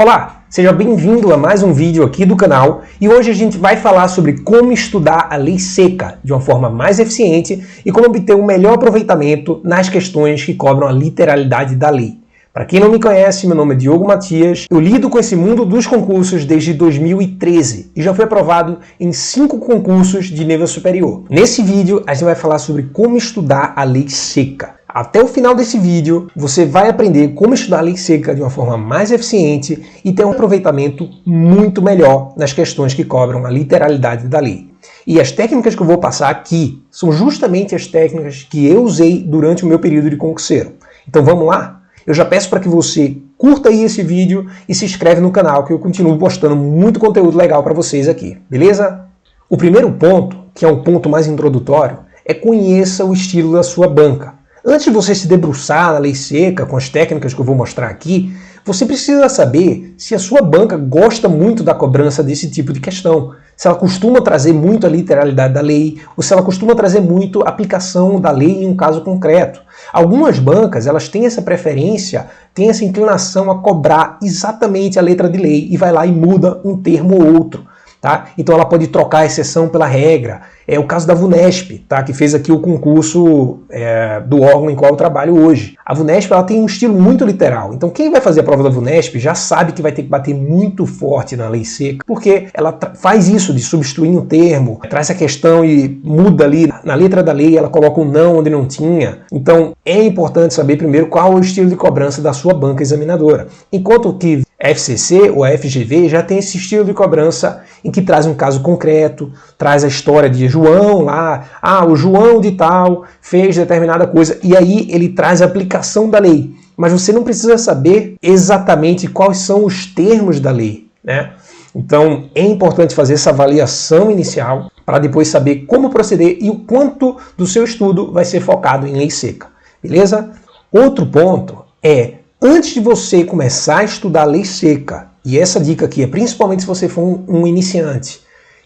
Olá, seja bem-vindo a mais um vídeo aqui do canal e hoje a gente vai falar sobre como estudar a lei seca de uma forma mais eficiente e como obter um melhor aproveitamento nas questões que cobram a literalidade da lei. Para quem não me conhece, meu nome é Diogo Matias, eu lido com esse mundo dos concursos desde 2013 e já fui aprovado em 5 concursos de nível superior. Nesse vídeo a gente vai falar sobre como estudar a lei seca. Até o final desse vídeo, você vai aprender como estudar a lei seca de uma forma mais eficiente e ter um aproveitamento muito melhor nas questões que cobram a literalidade da lei. E as técnicas que eu vou passar aqui são justamente as técnicas que eu usei durante o meu período de concurseiro. Então vamos lá? Eu já peço para que você curta aí esse vídeo e se inscreve no canal, que eu continuo postando muito conteúdo legal para vocês aqui, beleza? O primeiro ponto, que é um ponto mais introdutório, é conheça o estilo da sua banca. Antes de você se debruçar na lei seca com as técnicas que eu vou mostrar aqui, você precisa saber se a sua banca gosta muito da cobrança desse tipo de questão. Se ela costuma trazer muito a literalidade da lei, ou se ela costuma trazer muito a aplicação da lei em um caso concreto. Algumas bancas, elas têm essa preferência, têm essa inclinação a cobrar exatamente a letra de lei e vai lá e muda um termo ou outro. Tá? Então ela pode trocar a exceção pela regra. É o caso da VUNESP, tá? Que fez aqui o concurso do órgão em qual eu trabalho hoje. A VUNESP ela tem um estilo muito literal. Então quem vai fazer a prova da VUNESP já sabe que vai ter que bater muito forte na lei seca, porque ela faz isso de substituir um termo, traz a questão e muda ali na letra da lei, ela coloca um não onde não tinha. Então é importante saber primeiro qual é o estilo de cobrança da sua banca examinadora. Enquanto que a FCC ou a FGV já tem esse estilo de cobrança em que traz um caso concreto, traz a história de João lá, o João de tal fez determinada coisa, e aí ele traz a aplicação da lei. Mas você não precisa saber exatamente quais são os termos da lei, né? Então é importante fazer essa avaliação inicial para depois saber como proceder e o quanto do seu estudo vai ser focado em lei seca, beleza? Outro ponto é, antes de você começar a estudar a lei seca, e essa dica aqui é principalmente se você for um iniciante,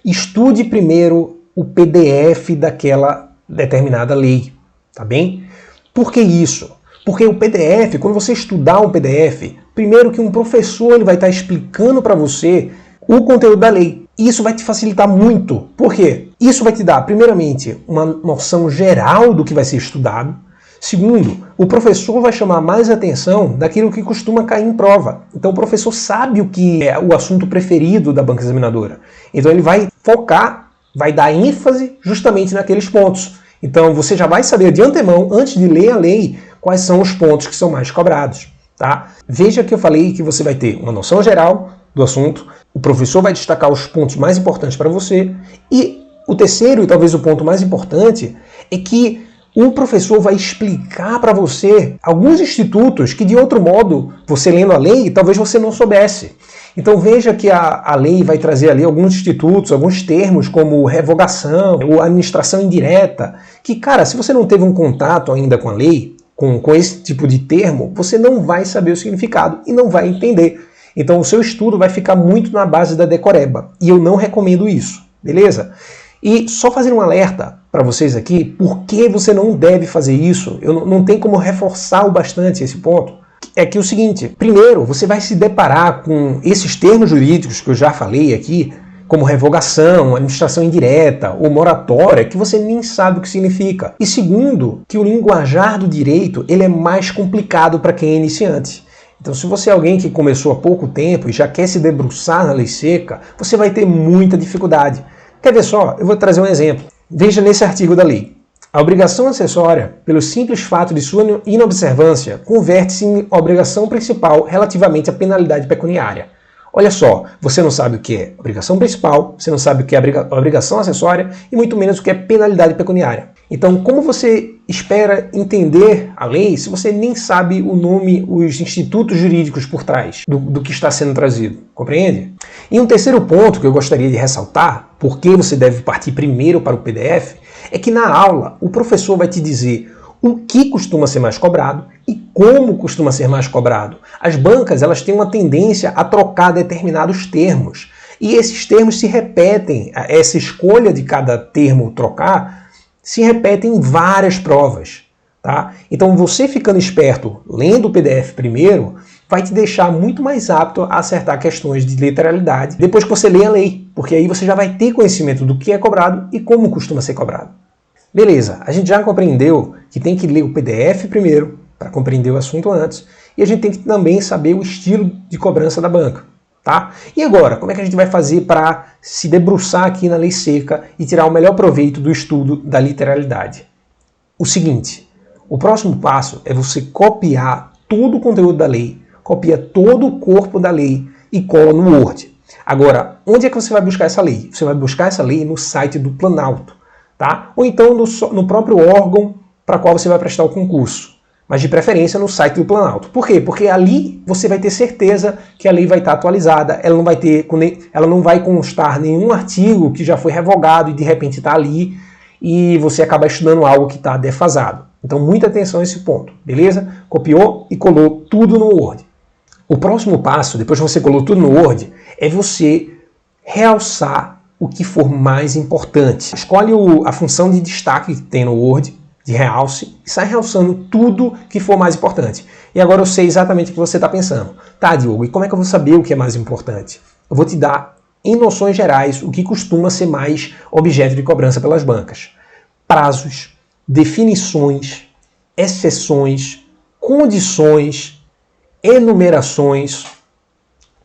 estude primeiro o PDF daquela determinada lei, tá bem? Por que isso? Porque o PDF, quando você estudar um PDF, primeiro que um professor ele vai estar explicando para você o conteúdo da lei. Isso vai te facilitar muito. Por quê? Isso vai te dar, primeiramente, uma noção geral do que vai ser estudado. Segundo, o professor vai chamar mais atenção daquilo que costuma cair em prova. Então o professor sabe o que é o assunto preferido da banca examinadora. Então ele vai focar, vai dar ênfase justamente naqueles pontos. Então você já vai saber de antemão, antes de ler a lei, quais são os pontos que são mais cobrados. Tá? Veja que eu falei que você vai ter uma noção geral do assunto, o professor vai destacar os pontos mais importantes para você, e o terceiro, e talvez o ponto mais importante, é que o professor vai explicar para você alguns institutos que, de outro modo, você lendo a lei, talvez você não soubesse. Então veja que a lei vai trazer ali alguns institutos, alguns termos como revogação ou administração indireta, que, cara, se você não teve um contato ainda com a lei, com esse tipo de termo, você não vai saber o significado e não vai entender. Então o seu estudo vai ficar muito na base da decoreba, e eu não recomendo isso, beleza? E só fazer um alerta para vocês aqui, por que você não deve fazer isso, eu não tenho como reforçar o bastante esse ponto, é que é o seguinte, primeiro, você vai se deparar com esses termos jurídicos que eu já falei aqui, como revogação, administração indireta ou moratória, que você nem sabe o que significa. E segundo, que o linguajar do direito ele é mais complicado para quem é iniciante. Então, se você é alguém que começou há pouco tempo e já quer se debruçar na lei seca, você vai ter muita dificuldade. Quer ver só? Eu vou trazer um exemplo. Veja nesse artigo da lei. A obrigação acessória, pelo simples fato de sua inobservância, converte-se em obrigação principal relativamente à penalidade pecuniária. Olha só, você não sabe o que é obrigação principal, você não sabe o que é obrigação acessória e muito menos o que é penalidade pecuniária. Então, como você espera entender a lei se você nem sabe o nome, os institutos jurídicos por trás do que está sendo trazido? Compreende? E um terceiro ponto que eu gostaria de ressaltar, por que você deve partir primeiro para o PDF, é que na aula o professor vai te dizer o que costuma ser mais cobrado e como costuma ser mais cobrado. As bancas elas têm uma tendência a trocar determinados termos. E esses termos se repetem, essa escolha de cada termo trocar se repete em várias provas. Tá? Então você ficando esperto, lendo o PDF primeiro, vai te deixar muito mais apto a acertar questões de literalidade depois que você lê a lei, porque aí você já vai ter conhecimento do que é cobrado e como costuma ser cobrado. Beleza, a gente já compreendeu que tem que ler o PDF primeiro, para compreender o assunto antes, e a gente tem que também saber o estilo de cobrança da banca. Tá? E agora, como é que a gente vai fazer para se debruçar aqui na lei seca e tirar o melhor proveito do estudo da literalidade? O seguinte, o próximo passo é você copiar todo o conteúdo da lei, copia todo o corpo da lei e cola no Word. Agora, onde é que você vai buscar essa lei? Você vai buscar essa lei no site do Planalto, tá? Ou então no próprio órgão para qual você vai prestar o concurso. Mas de preferência no site do Planalto. Por quê? Porque ali você vai ter certeza que a lei vai estar atualizada, ela não vai constar nenhum artigo que já foi revogado e de repente está ali e você acaba estudando algo que está defasado. Então muita atenção a esse ponto, beleza? Copiou e colou tudo no Word. O próximo passo, depois que você colou tudo no Word, é você realçar o que for mais importante. Escolhe a função de destaque que tem no Word, de realce, e sai realçando tudo que for mais importante. E agora eu sei exatamente o que você está pensando. Tá, Diogo, e como é que eu vou saber o que é mais importante? Eu vou te dar, em noções gerais, o que costuma ser mais objeto de cobrança pelas bancas. Prazos, definições, exceções, condições, enumerações.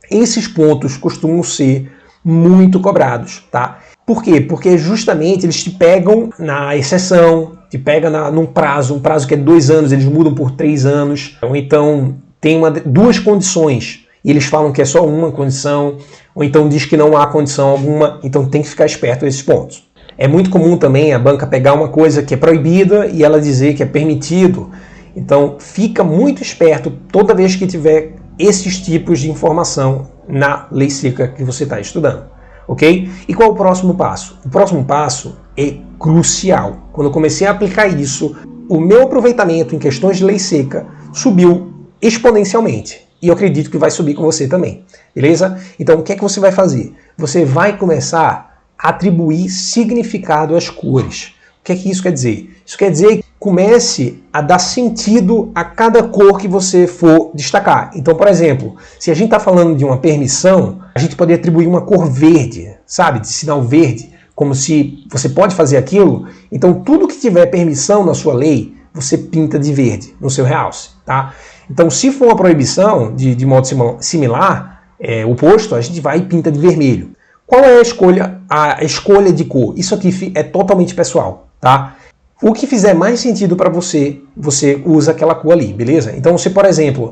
Esses pontos costumam ser muito cobrados, tá? Por quê? Porque justamente eles te pegam na exceção, te pega num prazo, um prazo que é 2 anos, eles mudam por 3 anos, ou então tem duas condições, e eles falam que é só uma condição, ou então diz que não há condição alguma, então tem que ficar esperto a esses pontos. É muito comum também a banca pegar uma coisa que é proibida e ela dizer que é permitido, então fica muito esperto toda vez que tiver esses tipos de informação na lei seca que você está estudando. Ok? E qual é o próximo passo? O próximo passo é crucial. Quando eu comecei a aplicar isso, o meu aproveitamento em questões de lei seca subiu exponencialmente. E eu acredito que vai subir com você também. Beleza? Então o que é que você vai fazer? Você vai começar a atribuir significado às cores. O que é que isso quer dizer? Isso quer dizer que comece a dar sentido a cada cor que você for destacar. Então, por exemplo, se a gente está falando de uma permissão, a gente pode atribuir uma cor verde, sabe? De sinal verde, como se você pode fazer aquilo. Então, tudo que tiver permissão na sua lei, você pinta de verde no seu realce, tá? Então, se for uma proibição de modo similar, oposto, a gente vai e pinta de vermelho. Qual é a escolha de cor? Isso aqui é totalmente pessoal, tá? O que fizer mais sentido para você, você usa aquela cor ali, beleza? Então, se por exemplo,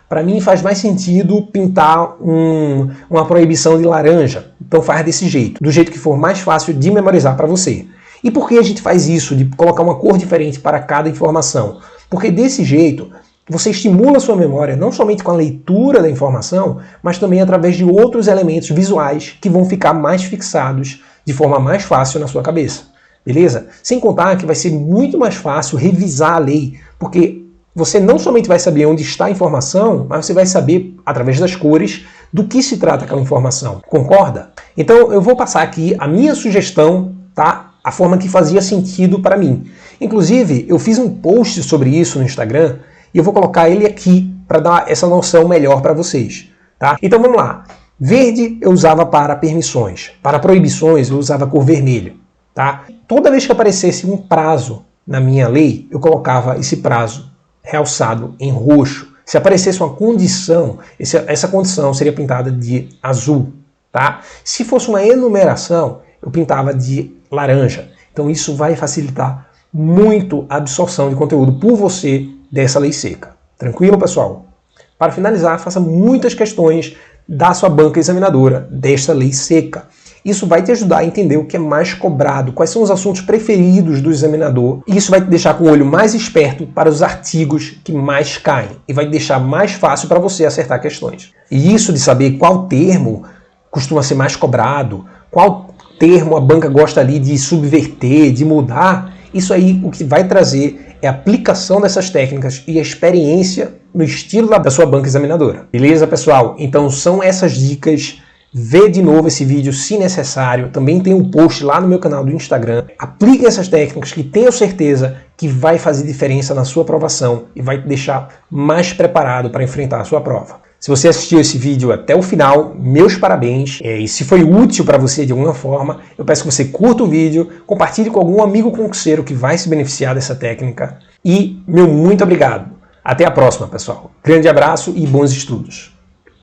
para mim faz mais sentido pintar uma proibição de laranja, então faz desse jeito, do jeito que for mais fácil de memorizar para você. E por que a gente faz isso, de colocar uma cor diferente para cada informação? Porque desse jeito, você estimula a sua memória não somente com a leitura da informação, mas também através de outros elementos visuais que vão ficar mais fixados de forma mais fácil na sua cabeça. Beleza? Sem contar que vai ser muito mais fácil revisar a lei, porque você não somente vai saber onde está a informação, mas você vai saber, através das cores, do que se trata aquela informação. Concorda? Então eu vou passar aqui a minha sugestão, tá? A forma que fazia sentido para mim. Inclusive, eu fiz um post sobre isso no Instagram e eu vou colocar ele aqui para dar essa noção melhor para vocês. Tá? Então vamos lá. Verde eu usava para permissões. Para proibições eu usava a cor vermelha. Tá? Toda vez que aparecesse um prazo na minha lei, eu colocava esse prazo realçado em roxo. Se aparecesse uma condição, essa condição seria pintada de azul. Tá? Se fosse uma enumeração, eu pintava de laranja. Então isso vai facilitar muito a absorção de conteúdo por você dessa lei seca. Tranquilo, pessoal? Para finalizar, faça muitas questões da sua banca examinadora desta lei seca. Isso vai te ajudar a entender o que é mais cobrado, quais são os assuntos preferidos do examinador, e isso vai te deixar com o olho mais esperto para os artigos que mais caem, e vai te deixar mais fácil para você acertar questões. E isso de saber qual termo costuma ser mais cobrado, qual termo a banca gosta ali de subverter, de mudar, isso aí o que vai trazer é a aplicação dessas técnicas e a experiência no estilo da sua banca examinadora. Beleza, pessoal? Então são essas dicas. Vê de novo esse vídeo se necessário. Também tem um post lá no meu canal do Instagram. Aplique essas técnicas que tenho certeza que vai fazer diferença na sua aprovação e vai te deixar mais preparado para enfrentar a sua prova. Se você assistiu esse vídeo até o final, meus parabéns. E se foi útil para você de alguma forma, eu peço que você curta o vídeo, compartilhe com algum amigo concurseiro que vai se beneficiar dessa técnica. E meu muito obrigado. Até a próxima, pessoal. Grande abraço e bons estudos.